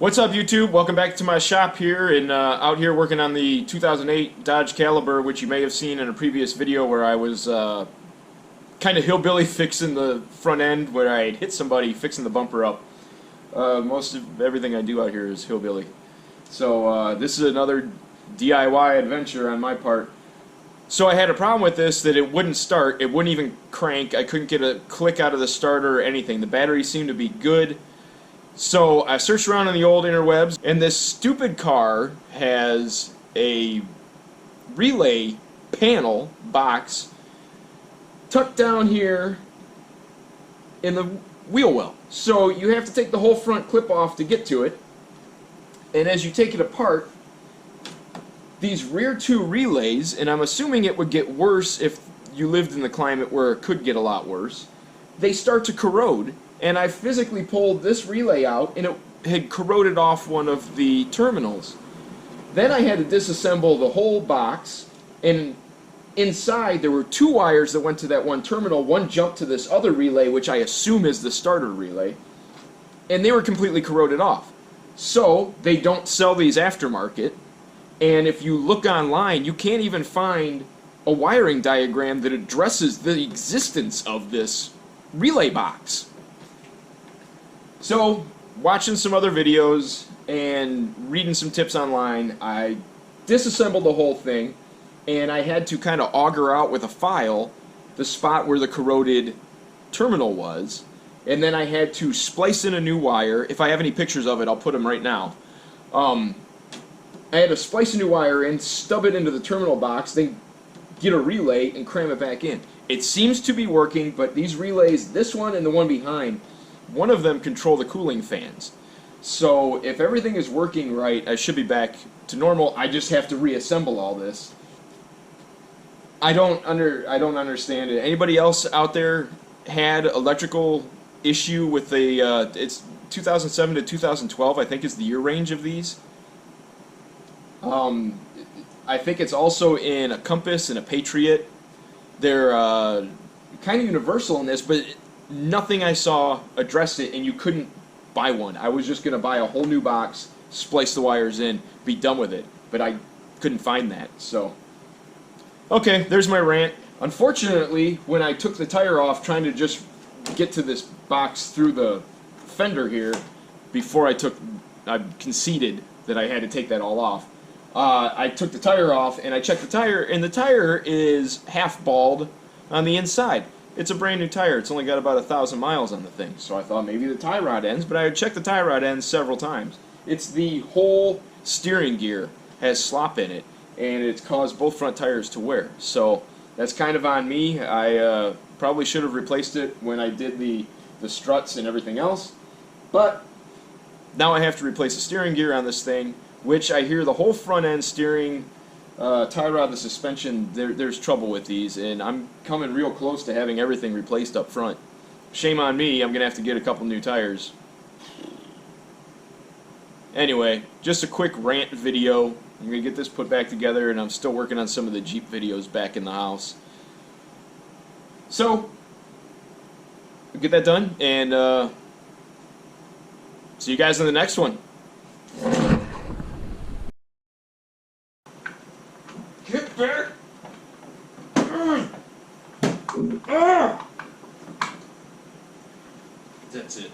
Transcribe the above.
What's up, YouTube? Welcome back to my shop here, and out here working on the 2008 Dodge Caliber, which you may have seen in a previous video where I was kind of hillbilly fixing the front end, where I had hit somebody fixing the bumper up. Most of everything I do out here is hillbilly. So this is another DIY adventure on my part. So I had a problem with this, that it wouldn't start, it wouldn't even crank, I couldn't get a click out of the starter or anything. The battery seemed to be good. So I searched around on the old interwebs, and this stupid car has a relay panel box tucked down here in the wheel well. So you have to take the whole front clip off to get to it, and as you take it apart, these rear two relays, and I'm assuming it would get worse if you lived in the climate where it could get a lot worse, they start to corrode. And I physically pulled this relay out, and it had corroded off one of the terminals. Then I had to disassemble the whole box, and inside there were two wires that went to that one terminal. One jumped to this other relay, which I assume is the starter relay, and they were completely corroded off. So they don't sell these aftermarket, and if you look online, you can't even find a wiring diagram that addresses the existence of this relay box. So, watching some other videos and reading some tips online, I disassembled the whole thing, and I had to kind of auger out with a file the spot where the corroded terminal was, and then I had to splice in a new wire. If I have any pictures of it, I'll put them right now. I had to splice a new wire in, stub it into the terminal box, then get a relay and cram it back in. It seems to be working, but these relays, this one and the one behind, one of them control the cooling fans. So if everything is working right, I should be back to normal. I just have to reassemble all this. I don't understand it. Anybody else out there had electrical issue with the it's 2007 to 2012, I think is the year range of these. I think it's also in a Compass and a Patriot. They're kind of universal in this, but nothing I saw addressed it, and you couldn't buy one. I was just going to buy a whole new box, splice the wires in, be done with it, but I couldn't find that. So, okay, there's my rant. Unfortunately, when I took the tire off trying to just get to this box through the fender here, before I conceded that I had to take that all off, I took the tire off and I checked the tire, and the tire is half bald on the inside. It's a brand new tire. It's only got about 1,000 miles on the thing. So I thought maybe the tie rod ends, but I had checked the tie rod ends several times. It's the whole steering gear has slop in it, and it's caused both front tires to wear. So that's kind of on me. I probably should have replaced it when I did the struts and everything else. But now I have to replace the steering gear on this thing, which I hear the whole front end steering, tie rod, the suspension, there's trouble with these, and I'm coming real close to having everything replaced up front. Shame on me, I'm going to have to get a couple new tires. Anyway, just a quick rant video. I'm going to get this put back together, and I'm still working on some of the Jeep videos back in the house. So, we'll get that done, and see you guys in the next one. Get back! That's it.